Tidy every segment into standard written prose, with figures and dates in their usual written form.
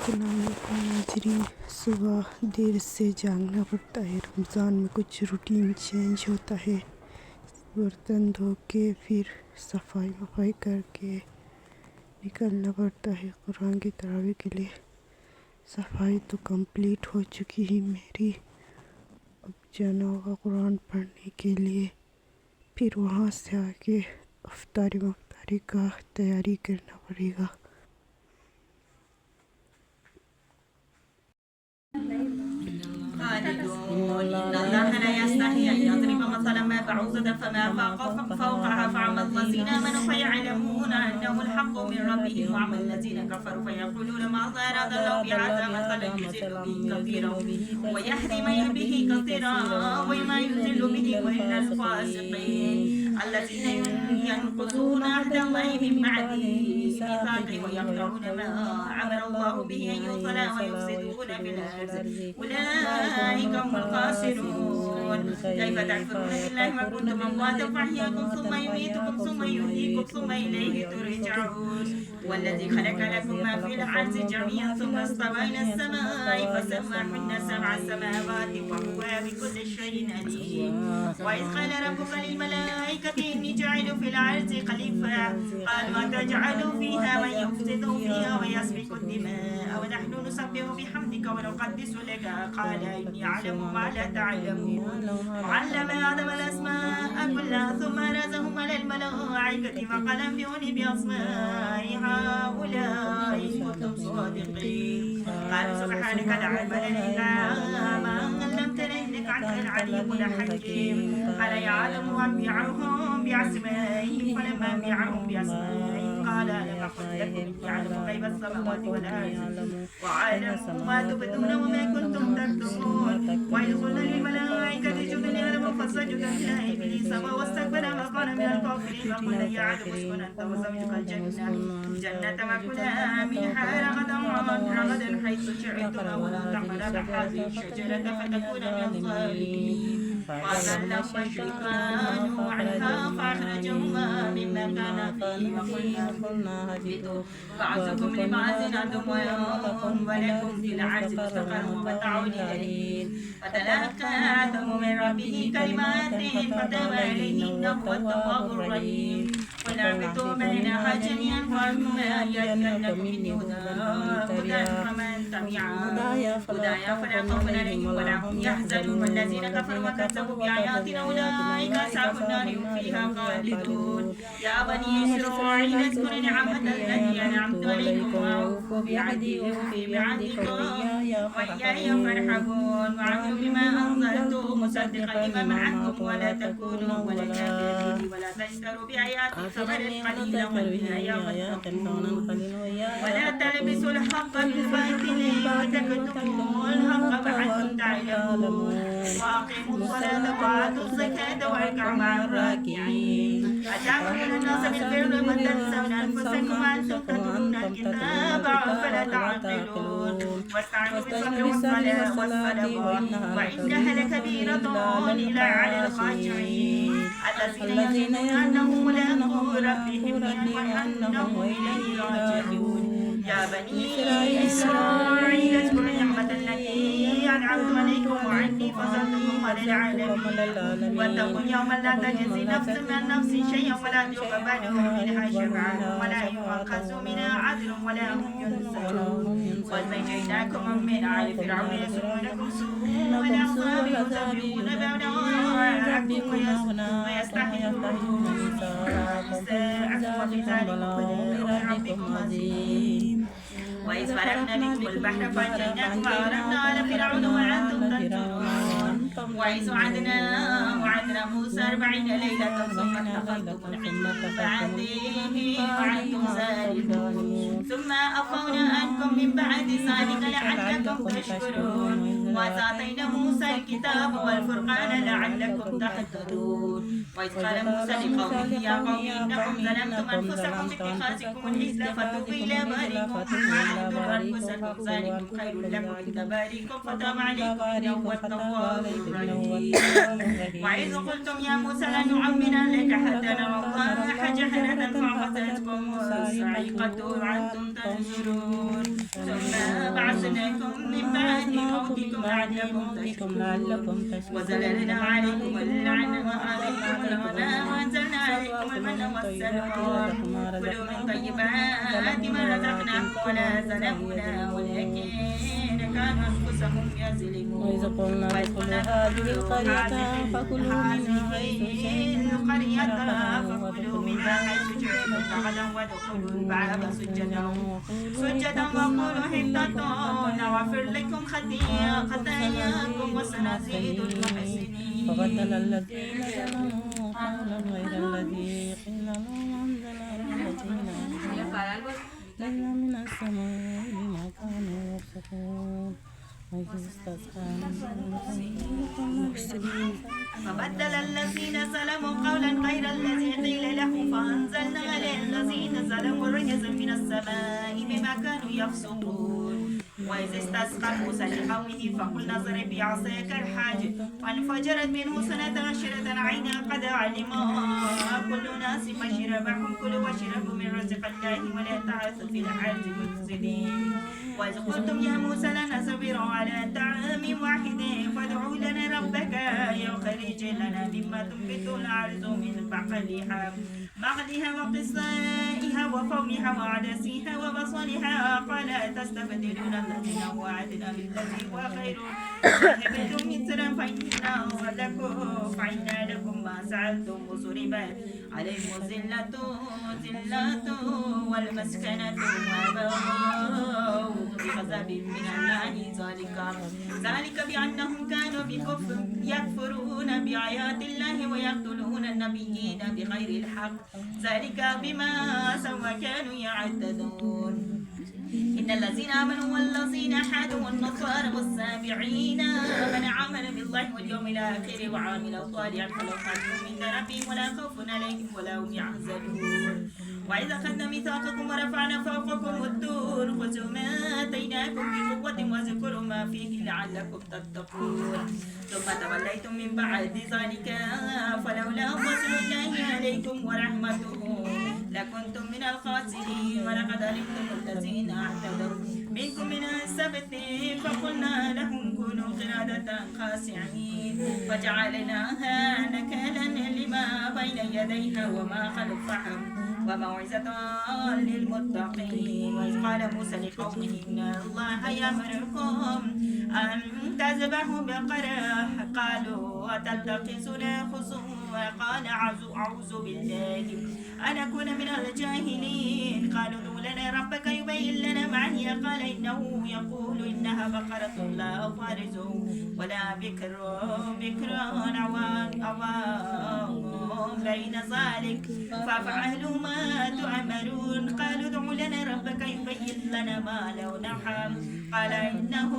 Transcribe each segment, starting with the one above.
अस्सलामुअलैकुम नाज़रीन। सुबह देर से जागना पड़ता है। रमज़ान में कुछ रूटीन चेंज होता है। बर्तन धो के फिर सफाई वफाई करके निकलना पड़ता है कुरान की तरावी के लिए। सफाई तो कंप्लीट हो चुकी है मेरी। अब जाना होगा कुरान पढ़ने के लिए। फिर वहाँ से आके अफ्तारी का तैयारी करना पड़ेगा। إن الله لا يستحي أن يضرب مثلا ما بعوضة فما فوقها فأما الذين آمنوا فيعلمون أنه الحق من ربهم وأما الذين كفروا فيقولون ماذا أراد الله بهذا مثلا يضل به كثيرا ويهدي من به كثيرا وما يضل به إلا الفاسقين الذين ينقضون عهد الله من بعد ميثاقه ويقطعون ما أمر الله به أن يوصل ويفسدون في الأرض أولئك هم الخاسرون. كيف تكفرون بالله ما كنتم أمواتا فأحياكم ثم يميتكم ثم يحييكم ثم إليه ترجعون. والذي خلق لكم ما في الأرض جميعا ثم استوى إلى السماء فسواهن سبع سماوات وهو بكل شيء عليم. وإذ قال ربك للملائكة إني جاعل في الأرض خليفة قالوا أتجعل فيها من يفسد فيها ويسفك الدماء ونحن نسبح بحمدك ونقدس لك قال إني أعلم ما لا تعلمون. وعلم آدم الأسماء كلها ثم رزهم على الملائكة فقال أنبئوني بأسماء هؤلاء إن كنتم صادقين. قالوا سبحانك لا علم لنا إلا ما علمتنا إنك أنت العليم الحكيم. قال يا آدم أنبئهم بأسمائهم فلما أنبئهم بأسمائهم قال ألم أقل لكم إني أعلم غيب السماوات والأرض وأعلم ما تبدون وما كنتم تكتمون. وإذ قلنا للملائكة اسجدوا لآدم فسجدوا إلا إبليس واستكبر وكان من الكافرين فقلنا يا آدم اسكن أنت وزوجك الجنة وكلا منها رغدا حيث شئتما ولا تقربا هذه الشجرة فتكونا من الظالمين. وأزلهما الشيطان عنها فأخرجهما مما كان فيه وقلنا اهبطوا بعضكم لبعض عدو ولكم في الأرض مستقر ومتاع إلى فتلقى آدم من ربه كلمات فتاب عليه إنه هو التواب الرحيم. قل اهبطوا منها جميعا فإما يأتينكم مني هدى فمن تبع هداي فلا خوف عليهم ولا هم يحزنون. والذين كفروا وكذبوا بآياتنا أولئك أصحاب النار هم فيها خالدون. يا بني إسرائيل اذكروا نعمة التي أنعمت عليكم وأوفوا بعهدي أوفي بعهدكم وإياي فارحبون. وعملوا بما أنزلت مصدقا لما معكم ولا تكونوا ولا كافرين ولا تشتروا بآياتي ثمنا قليلا ولا تلبسوا الحق بالباطل وتكتموا الحق وأنتم تعلمون. وأقيموا الصلاة وآتوا الزكاة واركعوا مع الراكعين. أتأمرون الناس بالبر وتنسون أنفسكم وأنتم تتلون الكتاب أفلا تعقلون. واستعينوا بالصبر والصلاة وإنها لكبيرة إلا على الخاشعين الذين يظنون أنهم ملاقو ربهم وأنهم إليه راجعون. يا بني إسرائيل اذكروا نعمة التي أنعمت عليكم وعني فضلتكم على العالمين. واتقوا يوما لا تجزي نفس عن نفس شيئا ولا تقبل منها شفاعة ولا يؤخذ منها عدل ولا هم ينصرون. ونجيناكم من آل فرعون يسومونكم سوء العذاب يذبحون أبناءكم ويستحيون نساءكم وفي ذلكم ربكم عظيم. وإذ فرقنا بكم البحر فأنجيناكم وأغرقنا آل فرعون وأنتم تنظرون. وإذ وعدنا موسى 40 ليلة ثم اتخذتم العجل من بعده وأنتم ظالمون. ثم عفونا عنكم من بعد ذلك لعلكم تشكرون. وآتينا موسى الكتاب والفرقان لعلكم تهتدون. وإذ قال موسى لقومه يا قوم إنكم ظلمتم أنفسكم باتخاذكم العجل فتوبوا إلى بارئكم فاقتلوا أنفسكم ذلكم خير لكم عند بارئكم فتاب عليكم إنه هو التواب الرحيم. وإذ قلتم يا موسى لن نؤمن لك حتى نرى الله جهرة فأخذتكم الصاعقة وأنتم تنظرون. ثم بعثناكم من بعد موتكم لعلكم تشكرون وزللنا عليكم الغمام وأنزلنا عليكم المن والسلوى كلوا من طيبات ما رزقناكم ولا ظلمونا ولكن كانوا أنفسهم يظلمون وإذا قلنا ادخلوا هذه القرية فكلوا منها حيث فكلوا منها حيث شئتم رغدا وادخلوا الباب سجدا وقولوا حطة نغفر لكم خطاياكم وسنزيد المحسنين فبدل الذين ظلموا قولا غير الذي قيل لهم أنزل من السماء بما كانوا يفسقون وإذ استسقى فبدل الذين ظلموا قولا غير الذي قيل لهم فأنزلنا على الذين ظلموا رجزا من السماء بما كانوا يفسقون وإذ استسقى موسى لقومه فقلنا اضرب بعصاك الحجر فانفجرت منه 12 عينا قد علم كل ناس مشربهم كلوا واشربوا من رزق الله ولا تعثوا في الأرض مفسدين وإذ قلتم يا موسى لن نصبر على طعام واحد فادع لنا ربك يخرج لنا مما تنبت الأرض من بقلها وقصائها وفومها وعدسها وبصلها قال تستبدلون الذي هو أدنى بالذي هو خير وهبتم مصرا فإن لكم ما سألتم وضربت عليهم الذلة والمسكنة وباءوا بغضب من الله ذلك بأنهم كانوا يكفرون بآيات الله ويقتلون النبيين بغير الحق ذلك بما سوى كانوا يعتدون إن الذين آمنوا والذين حادوا والنصارى والسابعين من آمن بالله واليوم الآخر وعمل صالحا فلهم عند ربهم ولا خوف عليهم ولا هم يحزنون وإذا أخذنا ميثاقكم ورفعنا فوقكم الطور خذوا ما آتيناكم بقوة واذكروا ما فيه لعلكم تتقون ثم توليتم من بعد ذلك فلولا فضل الله عليكم ورحمته لكنتم من الخاسرين ولقد علمتم الذين اعتدوا منكم من السبت فقلنا لهم كونوا قردة خاسعين فجعلناها نكالا لما بين يديها وما خلفها وموعظة للمتقين وإذ قال موسى لقومه إن الله يأمركم أن تذبحوا بقرة قالوا أتتخذنا خصوما قال أعوذ بالله أن أكون من الجاهلين قالوا ادع لنا ربك يبين لنا ما هي قال إنه يقول إنها بقرة لا فارز ولا بكر عوام بين ذلك فافعلوا ما تؤمرون قالوا ادع لنا ربك يبين لنا ما لونها قال إنه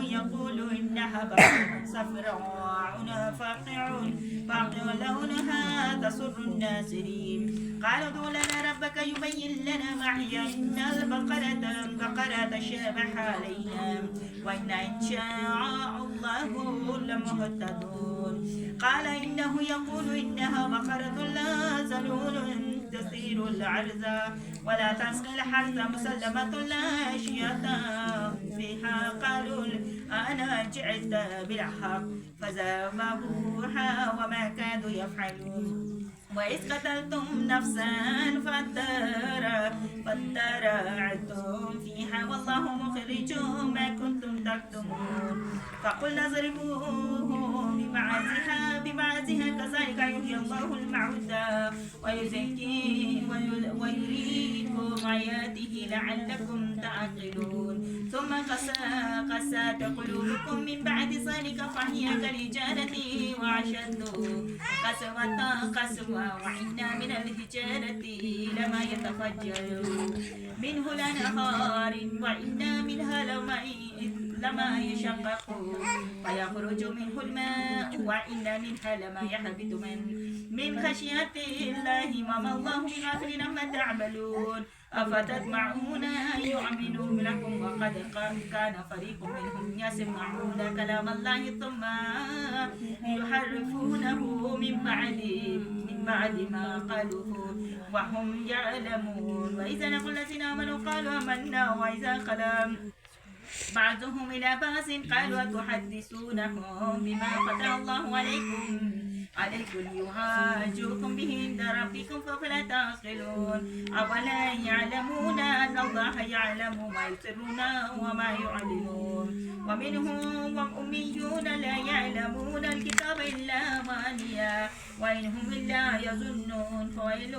يقول إنها بقرة صفراء فاقع لونها تسر الناظرين قالوا ادع لنا ربك يبين لنا ما هي إن البقرة تشابه علينا وإنا إن شاء الله لمهتدون قال إنه يقول إنها بقرة لا ذلول تثير الأرض ولا تسقي الحرث مسلمة لا شية فيها قالوا أنا جئت بالحق فذبحوها وما كادوا يفعلون وإذ قتلتم نفسا فادارأتم فيها والله مخرج ما كنتم تكتمون فقلنا اضربوه ببعضها كذلك يحيي الله الموتى ويريكم آياته لعلكم تعقلون ثم قسات قلوبكم من بعد ذلك فهي كالحجارة وأشد قسوة وإن من الحجارة لما يتفجر منه الأنهار وإن منها لما يشقق فيخرج منه الماء وإن منها لما يهبط من خشية الله وما الله بغافل عما تعملون أفتطمعون أن يؤمنوا لكم وقد كان فريق منهم يسمعون كلام الله ثم يحرفونه من بعد ما قالوه وهم يعلمون وإذا لقوا الذين آمنوا قالوا آمنا وإذا خلا بعضهم إلى بعض قالوا أتحدثونهم بما فتح الله عليكم ليحاجوكم به عند ربكم فلا تعقلون أولا يعلمون أن الله يعلم ما يسرون وما يعلنون ومنهم أميون لا يعلمون الكتاب إلا أمانيا وإنهم إلا يظنون فويل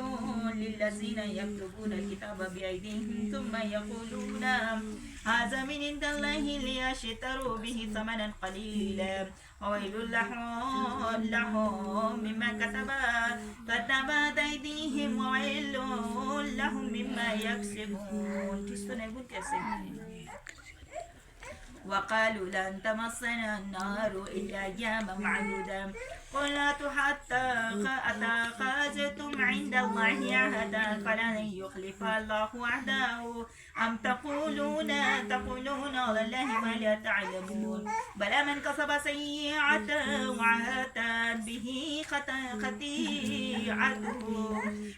للذين يكتبون الكتاب بأيديهم ثم يقولون هذا من عند الله ليشتروا به ثمنا قليلا وويل لهم مما كتبت أيديهم وويل لهم مما يكسبون. وقالوا لن تمسنا النار إلا أياما معدودة قل حتى أتخذتم عند الله عهدا فلن يخلف الله عهده أم تقولون على الله ما لا تعلمون بلى من كسب سيئة وعاتت به خطيئته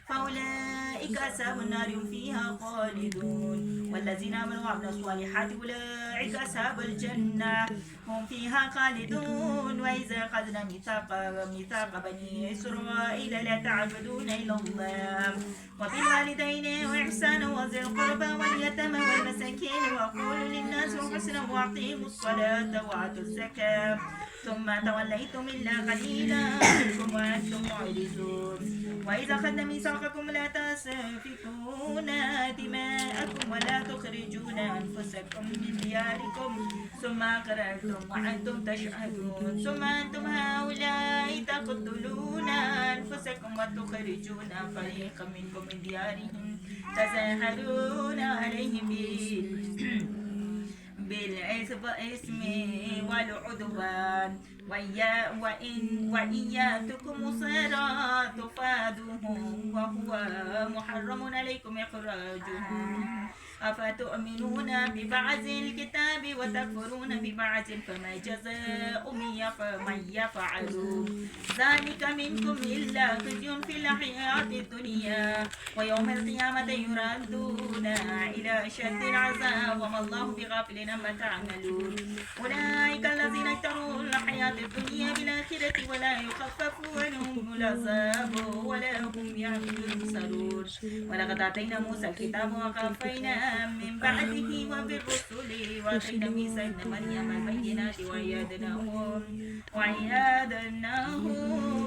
فأولئك أصحاب النار فيها خالدون والذين آمنوا وعملوا الصالحات أولئك أصحاب الجنة هم فيها خالدون وإذا أخذنا ميثاق بني إسرائيل لا تعبدون إلا الله وبالوالدين إحسانا وذي القربى واليتامى والمساكين وقولوا للناس حسنا وأقيموا الصلاة وآتوا الزكاة ثم توليتم إلا قليلا منكم وأنتم معرضون وإذا أخذنا ميثاقكم لا تسفكون دماءكم ولا تخرجون أنفسكم من دياركم ثم أقررتم وأنتم تشهدون ثم أنتم هؤلاء تقتلون أنفسكم وتخرجون فريقا منكم من ديارهم تظاهرون عليهم بالإثم والعدوان وإن يأتكم أسارى تفادوهم وهو محرم عليكم إخراجهم أفتؤمنون ببعض الكتاب وتكفرون ببعض فما جزاء من يفعل ذلك منكم إلا خزي في الحياة الدنيا ويوم القيامة يردون إلى أشد العذاب وما الله بغافل عما تعملون أولئك الذين اشتروا الحياة الدنيا بالآخرة ولا يخفف عنهم العذاب ولا هم ينصرون ولقد آتينا موسى الكتاب وقفينا من بعده وبالرسل وآتينا عيسى ابن مريم البينات وأيدناه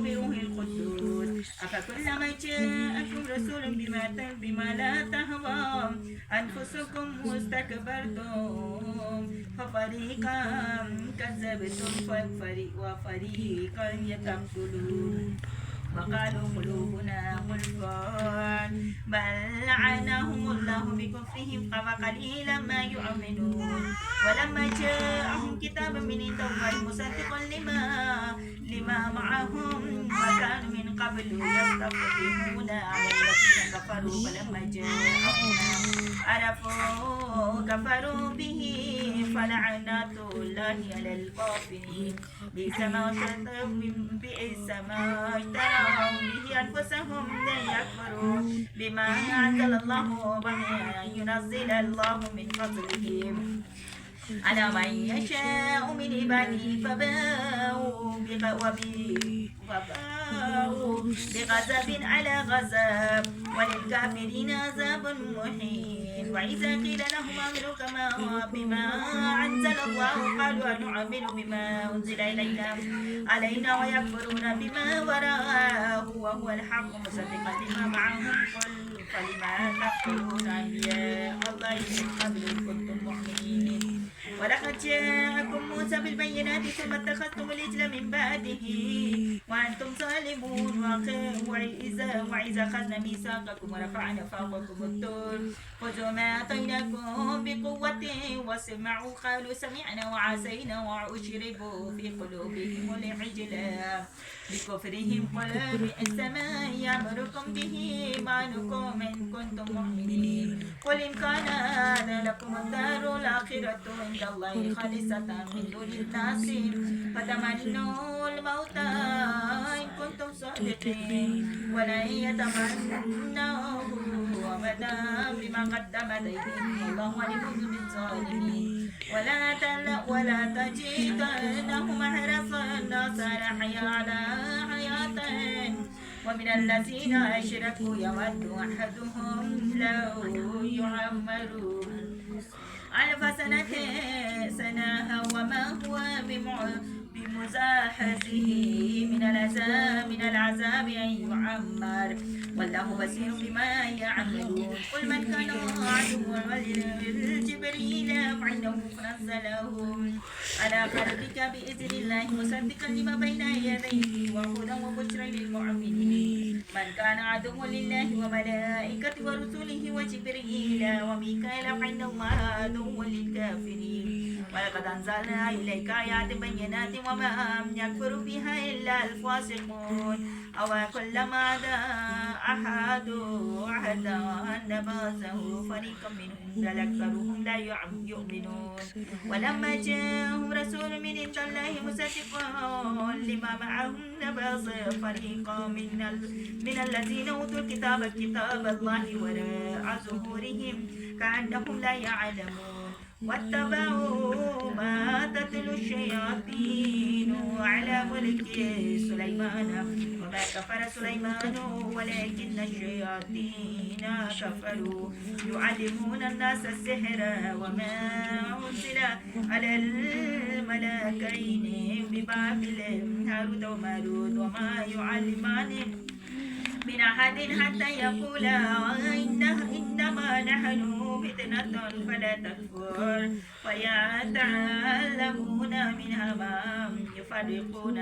بروح القدس أفكلما جاءكم رسول بما لا تهوى أنفسكم واستكبرتم ففريقا كذبتم وفريقا يقتلون وقالوا قلوبنا غلفان بل لعنهم الله بكفرهم فقليلا ما يؤمنون ولما جاءهم كتاب من عند الله مصدقا لما معهم وكانوا من قبل يستفتحون على الذين كفروا فلما جاءهم عرفوا كفروا به فلعنة الله على الكافرين بئس ما اشتروا به أنفسهم ليكفروا بما أنزل الله وبما ينزل الله من فضله على من يشاء من عباده فباءوا بغضب على غضب وللكافرين عذاب مهين وإذا قيل لهم آمنوا بما أنزل الله قالوا أنؤمن بما أنزل علينا ويكفرون بما وراءه وهو الحق مصدقا لما معهم قل فلما تقتلون أنبياء الله من قبل كنتم مؤمنين ولقد جاءكم موسى بالبينات ثم اتخذتم العجل من بعده وأنتم ظالمون وإذا أخذنا ميثاقكم ورفعنا فوقكم الطور خذوا ما آتيناكم بقوة واسمعوا قالوا سمعنا وعصينا وأشربوا في قلوبهم العجل بكفرهم قل بئس ما يأمركم به إيمانكم إن كنتم مؤمنين قل إن كان هذا لكم الدار الآخرة عند الله خالصة من دون الناس فتمنوا الموت إن كنتم صادقين ولن يتمنوه أبدا بما قدمت أيديهم والله عليم بالظالمين ولا تجدنهم أحرص الناس على حياة ومن الذين أشركوا يود أحدهم لو يعمر ألف سنة وما هو بمزاحزه من العذاب أن يعمر والله بصير بما يعملون قل من كان عدوا لجبريل فإنه نزله على قلبك بإذن الله مصدقا لما بين يديه وهدى وبشرى للمؤمنين من كان عدوا لله وملائكته ورسله وجبريل وميكائيل فإن الله عدو للكافرين ولقد أنزلنا إليك آيات بينات وما يكفر بها إلا الفاسقون أو كلما عدا أحد عهدا نبذه فريق منهم بل أكثرهم لا يؤمنون ولما جاءهم رسول من عند الله مصدق لما معهم نبذ فريق من الذين أوتوا الكتاب الله وراء ظهورهم كأنهم لا يعلمون واتبعوا ما تتلو الشياطين على ملك سليمان وما كفر سليمان ولكن الشياطين كفروا يعلمون الناس السحر وما أنزل على الملكين ببابل هاروت وماروت وما يعلمان من أحد حتى يقولا إنما نحن فتنة فلا تكفر ويتعلمون منها ما يفرقون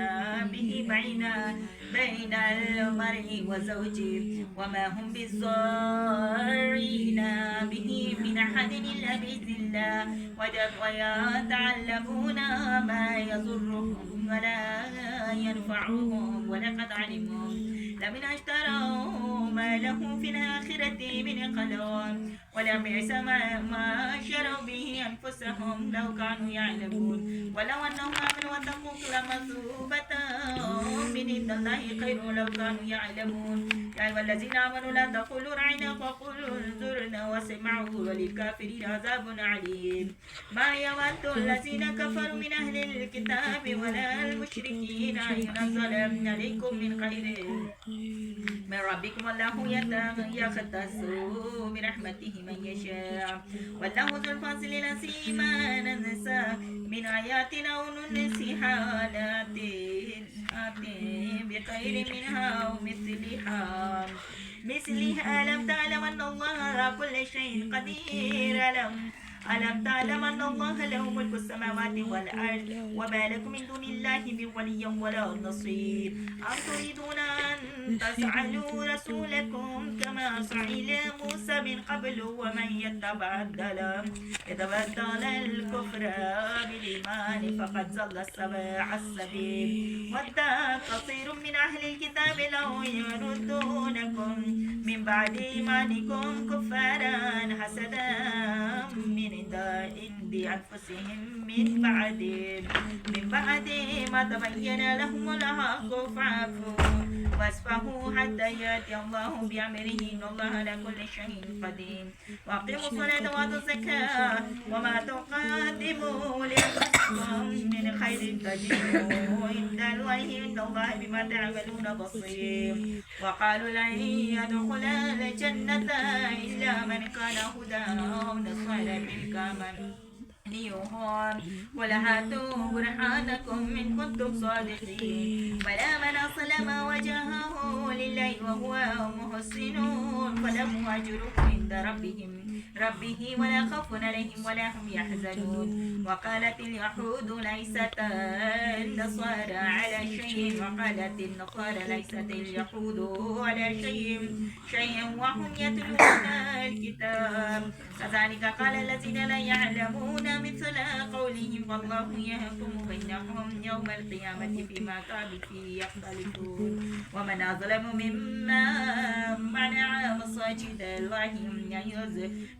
به بين المرء وزوجه وما هم بالضارين به من أحد إلا بإذن الله ويتعلمون ما يضرهم ولا ينفعهم ولقد علموا لمن اشتروا ما له في الآخرة من خلاق ولبئس ما شروا به أنفسهم لو كانوا يعلمون ولو أنهم آمنوا واتقوا لمثوبة من عند الله خير لو كانوا يعلمون يا أيها الذين آمنوا لا تقولوا رعنا وقولوا انظرنا واسمعوا وللكافرين عذاب عليم ما يود الذين كفروا من أهل الكتاب ولا المشركين أن ينزل عليكم من خير من ربكم الله يختص برحمته من يشاء والله ذو الفضل العظيم ما ننسى من آياتنا وننسيها نأتي بخير منها ومثلها ألم تعلم أن الله على كل شيء قدير ألم تعلم أن الله له ملك السماوات والأرض وما لكم من دون الله من ولي ولا نصير أم تريدون أن تسألوا رسولكم كما سئل موسى من قبل ومن يتبدل الكفر بالإيمان فقد ضل سواء السبيل ود كثير من أهل الكتاب لو يردونكم من بعد إيمانكم كفارا حسدا من عند أنفسهم من بعد ما تبين لهم الحق فاعفوا واصفحوا حتى يأتي الله بأمره إن الله على كل شيء قدير وأقيموا الصلاة وآتوا الزكاة وما تقدموا لأنفسكم من خير تجدوه عند الله إن الله بما تعملون بصير وقالوا لن يدخل الجنة إلا من كان هدى أو نصارى تلك ليوم ولا هاتوا برهانكم إن كنتم صادقين ولا من أسلم وجهه لله وهو محسن فله أجره عند ربه ولا خوف عليهم ولا هم يحزنون وقالت اليهود ليست النصارى على شيء وقالت النصارى ليست اليهود على شيء وهم يتلون الكتاب كذلك قال الذين لا يعلمون مثل قولهم والله يحكم بينهم يوم القيامة فيما كانوا فيه يختلفون ومن أظلم مما منع مساجد الله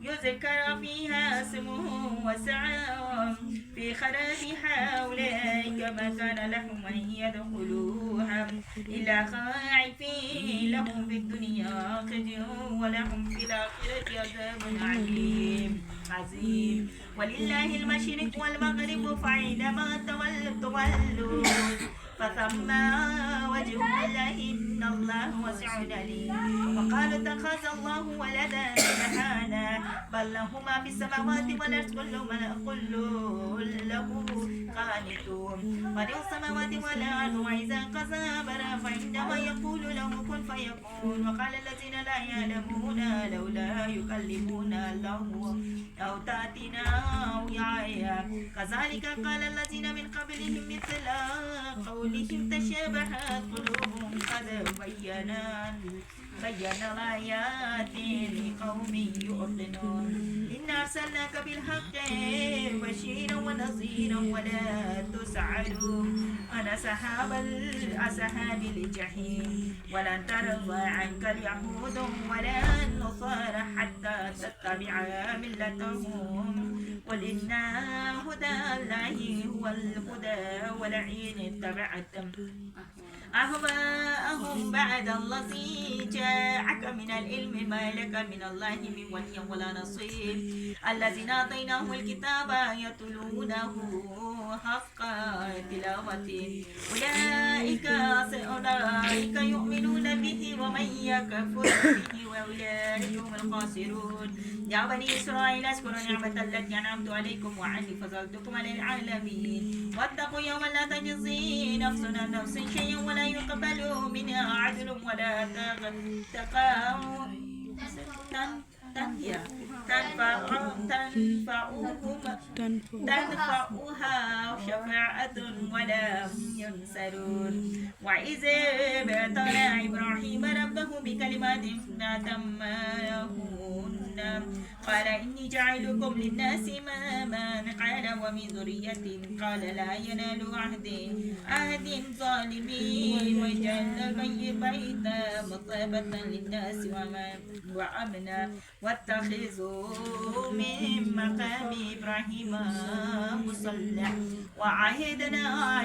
يذكر فيها اسمه وسعى في خرابها أولئك ما كان لهم أن يدخلوها إلا خائفين لهم في الدنيا خزي ولهم في الآخرة عذاب عليم عظيم ولله المشرق والمغرب فأينما تولوا فثم وجه الله إن الله واسع عليم وقالوا اتخذ الله ولدا سبحانه بل له ما في السماوات والأرض كل له قانتون بديع السماوات والأرض وإذا قضى أمرا فإنما يقول له كن فيكون وقال الذين لا يعلمون لولا يكلمونا الله أو تأتينا آية كذلك قال الذين من قبلهم مثل قولهم تشابهت قلوبهم قد بينا الآيات لقوم يؤمنون إنا أرسلناك بالحق بشيرا ونذيرا ولا تسعدوا أنا أصحاب الجحيم ولن ترضى عنك اليهود ولا النصارى حتى تتبع ملتهم قل إن هدى الله هو الهدى ولئن اتبعتم أهواءهم بعد الذي جاءك من العلم ما لك من الله من ولي ولا نصير الذين آتيناهم الكتاب يتلونه حق تلاوته أولئك يؤمنون به ومن يكفر به وأولئك هم الخاسرون يا بني إسرائيل اذكروا نعمة التي أنعمت عليكم وعني فضلتكم على العالمين واتقوا يوما لا تجزي نفس عن نفس شيئا ولا يقبل منها عدل ولا تنفعها شفاعة ولا هم ينصرون وإذ ابتلى إبراهيم ربه بكلمات فأتمهن قال إني جاعلكم للناس إماما قال ومن ذريتي قال لا ينال عهد الظالمين واجعل البيت مثابة للناس وأمنا واتخذوا من مقام إبراهيم مصلى وعهدنا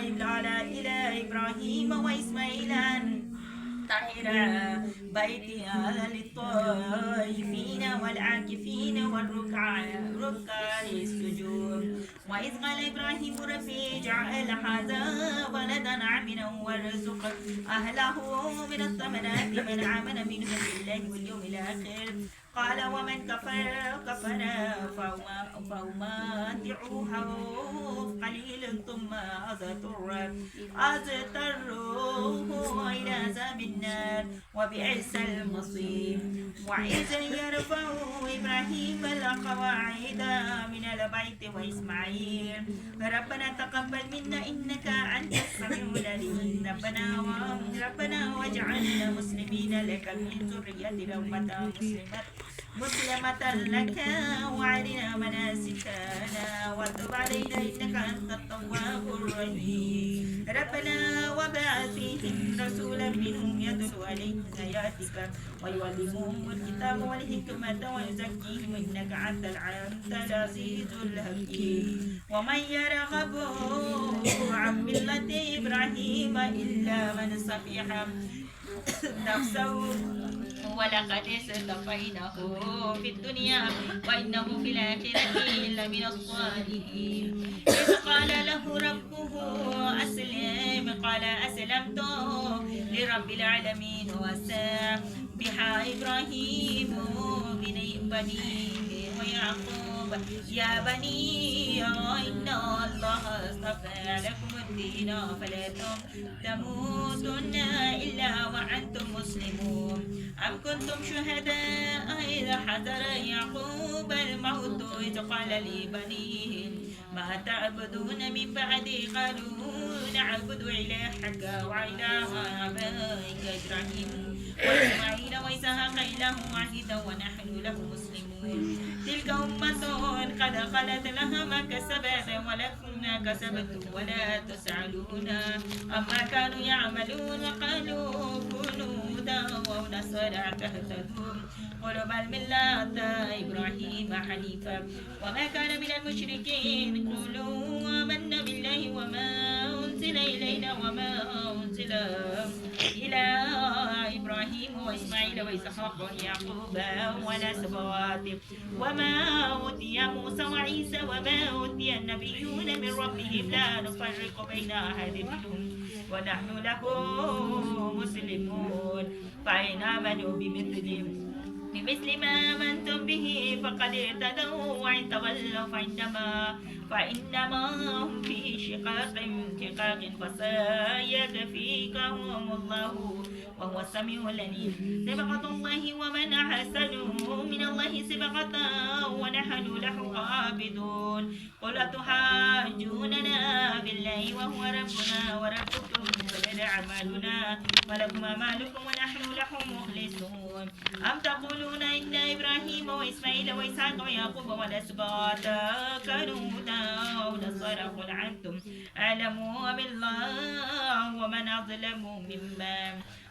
إلى إبراهيم وإسماعيل أن طهر بيتي للطائفين والعاكفين والركع السجود وإذ قال إبراهيم ربي اجعل هذا بلدا آمنا وارزق أهله من الثمرات من آمن منهم بالله واليوم الآخر قال ومن كفر فأمتعه قليل ثم أضطره إلى عذاب النار وبئس المصير وإذ يرفع إبراهيم القواعد من البيت وإسماعيل ربنا تقبل منا إنك أنت السميع العليم ربنا واجعلنا مسلمين لك من ذريتنا أمة مسلمة لك وارنا مناسكنا وتب علينا إنك أنت التواب الرحيم ربنا وبعث فيهم رسولا منهم يتلو عليهم آياتك ويعلمهم الكتاب والحكمة ويزكيهم إنك أنت العزيز الحكيم ومن يرغب عن ملة إبراهيم إلا من سفيح نفسه ولقد اصطفيناه في الدنيا وإنه في الآخرة لمن الصالحين إذ قال له ربه أسلم قال أسلمت لرب العالمين وسبح إبراهيم بنيه ويعقوب يا بني إن الله اصطفى لكم الدين فلا تموتن إلا وأنتم مسلمون أم كنتم شهداء إذا حضر يعقوب الموت إذ قال لبنيه ما تعبدون من بعدي قالوا نعبد إلهك وإله آبائك إبراهيم وإسماعيل وإسحاق إله واحد ونحن له مسلمون تلك أمة قد خلت لها ما كسبت ولكم ما كسبتم ولا تسألون أما كانوا يعملون وقالوا كونوا هدى أو نصارى تهتدون قل بل ملة إبراهيم حنيفا وما كان من المشركين قولوا آمنا بالله وما أنزل إلينا وما أنزل إلى إبراهيم وإسماعيل وإسحاق ويعقوب والأسباط وما أوتي موسى وعيسى وما أوتي النبيون من ربهم لا نفرق بين أحد منهم ونحن له مسلمون فإن آمنوا بمثل ما آمنتم به فقد اهتدوا وإن تولوا فإنما هم في شقاق فسيكفيكهم الله وهو السميع العليم صبغة الله ومن أحسن من الله صبغة ونحن له عابدون قل أتحاجوننا بالله وهو ربنا وربكم فلنا أعمالنا ولكم أعمالكم ونحن له مخلصون أم تقولون إن إبراهيم وإسماعيل وإسحاق ويعقوب والأسباط كانوا هدى أو نصارى قل أنتم أعلم بالله ومن أظلم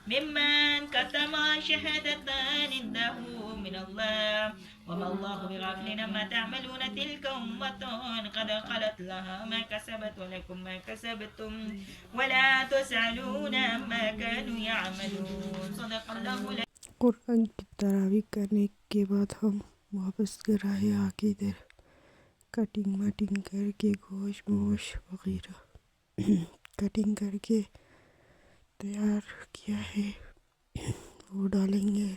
ممن كتم شهادة عنده من الله وما الله بغافل عما تعملون تلك أمة قد خلت لها ما كسبت ولكم ما كسبتم ولا تسألون عما كانوا يعملون صدق الله العظيم कुरान की तरावी करने के बाद हम वापस घर आए आके इधर कटिंग मटिंग करके गोश्त मोश वगैरह कटिंग करके तैयार किया है। वो डालेंगे,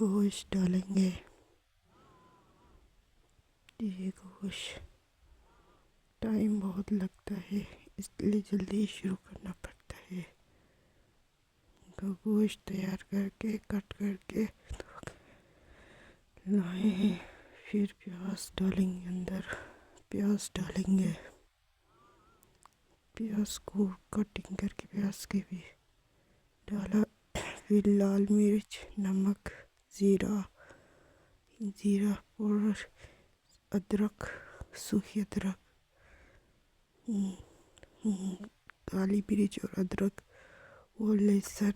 गोश्त डालेंगे। ये गोश्त टाइम बहुत लगता है इसलिए जल्दी शुरू करना पड़ता है। गोश्त तैयार करके कट करके लाए हैं। फिर प्याज डालेंगे अंदर, प्याज डालेंगे, प्याज को कटिंग करके प्याज के भी डाला। फिर लाल मिर्च, नमक, ज़ीरा पाउडर, अदरक, सूखी अदरक, काली मिर्च और अदरक और लहसुन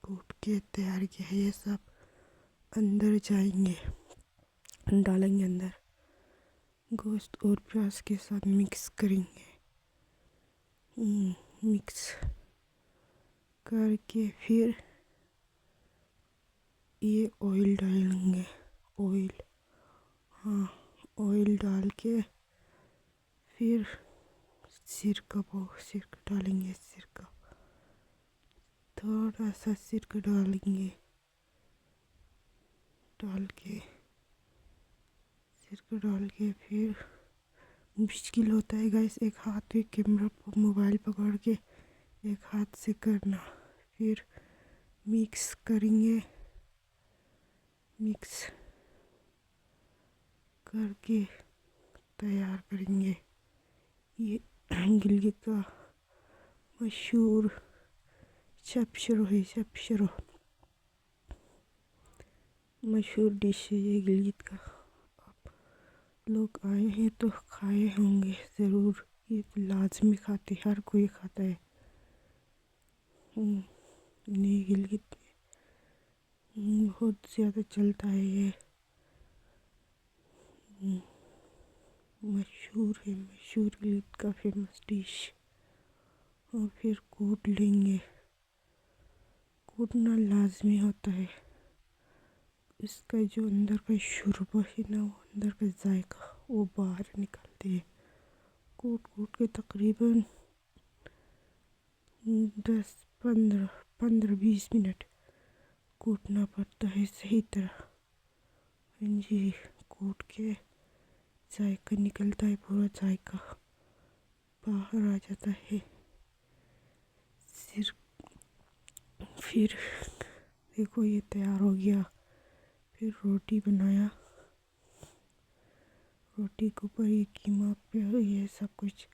कूट के तैयार किया है। ये सब अंदर जाएंगे, डालेंगे अंदर। गोश्त और प्याज के साथ मिक्स करेंगे। मिक्स करके फिर ये ऑयल डालेंगे। ऑयल डाल के फिर सिरका डालेंगे। सिरका थोड़ा सा सिरका डालेंगे। डाल के फिर मुश्किल होता है गाइस, एक हाथ में कैमरा मोबाइल पकड़ के एक हाथ से करना। फिर मिक्स करेंगे, मिक्स करके तैयार करेंगे। ये गिलगित का मशहूर शपशरो है। मशहूर डिश है ये गिलगित का। आप लोग आए हैं तो खाए होंगे ज़रूर। ये तो लाजमी खाते, हर कोई खाता है। नहीं, गिलगित में बहुत ज़्यादा चलता है ये। मशहूर गिलगित का फेमस डिश। और फिर कूट लेंगे। कूटना लाजमी होता है। इसका जो अंदर का शुरबा है ना, वो अंदर का जायका वो बाहर निकलते हैं। कूट के तकरीबन 10-15-20 मिनट कूटना पड़ता है सही तरह। जी, कूट के जायका निकलता है, पूरा जायका बाहर आ जाता है। फिर देखो ये तैयार हो गया। फिर रोटी बनाया। रोटी के ऊपर ये कीमा पे ये सब कुछ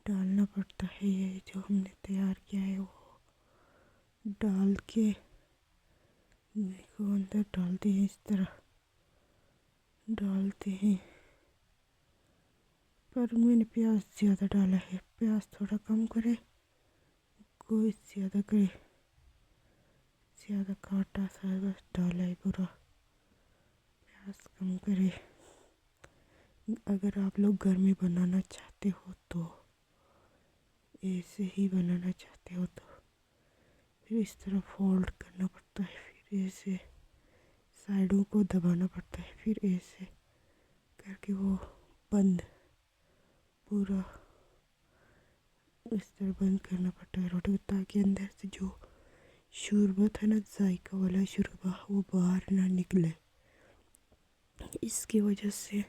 डालना पड़ता है। ये जो हमने तैयार किया है वो डाल के देखो अंदर डालते हैं। इस तरह डालते हैं। पर मैंने प्याज ज़्यादा डाला है। प्याज थोड़ा कम करे, गोश्त ज़्यादा करे। ज़्यादा काटा सा बस डाला है पूरा। प्याज कम करे। अगर आप लोग घर में बनाना चाहते हो तो ऐसे ही बनाना चाहते हो तो फिर इस तरह फोल्ड करना पड़ता है, फिर ऐसे साइडों को दबाना पड़ता है, फिर ऐसे करके वो बंद पूरा इस तरह बंद करना पड़ता है रोटी को, ताकि अंदर से जो शरबत है ना, जायका वाला शरबत, वो बाहर ना निकले। इसकी वजह से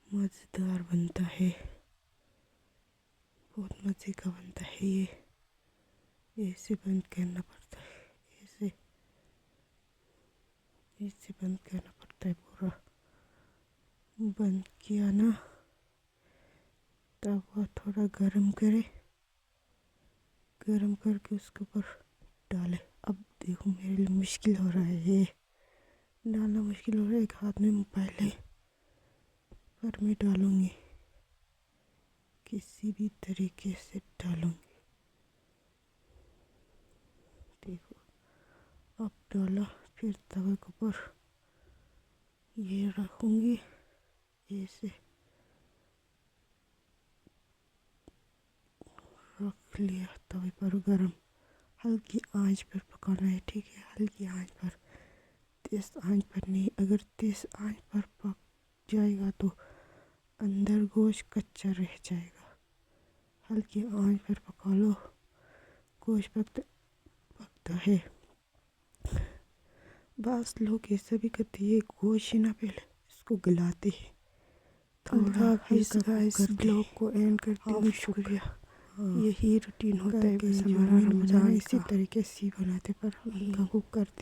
मज़ेदार बनता है, बहुत मज़े का बनता है ये। ऐसे बंद करना पड़ता है, ऐसे ऐसे बंद करना पड़ता है पूरा। बंद किया ना, तवा थोड़ा गरम करे, गरम करके उसके ऊपर डाले। अब देखो मेरे लिए मुश्किल हो रहा है, ये डालना मुश्किल हो रहा है, एक हाथ में मोबाइल है, पर मैं डालूँगी, किसी भी तरीके से डालूँगी। देखो अब डाला, फिर तवे के ऊपर ये रखूँगी, ऐसे रख लिया तवे पर गरम। हल्की आंच पर पकाना है, ठीक है, हल्की आंच पर, तेज आंच पर नहीं। अगर तेज आंच पर पक जाएगा तो अंदर गोश्त कच्चा रह जाएगा। हल्की आंच पर पका लो, गोश्त पकता है। बास लोग ऐसा भी करते हैं, गोश्त ना पहले इसको गलाते हैं थोड़ा। हल्का इस ब्लॉग को एंड करते हूँ, शुक्रिया। यही रूटीन होता है बस हमारा रमज़ान, इसी तरीके से बनाते पर हल्का कुक करते।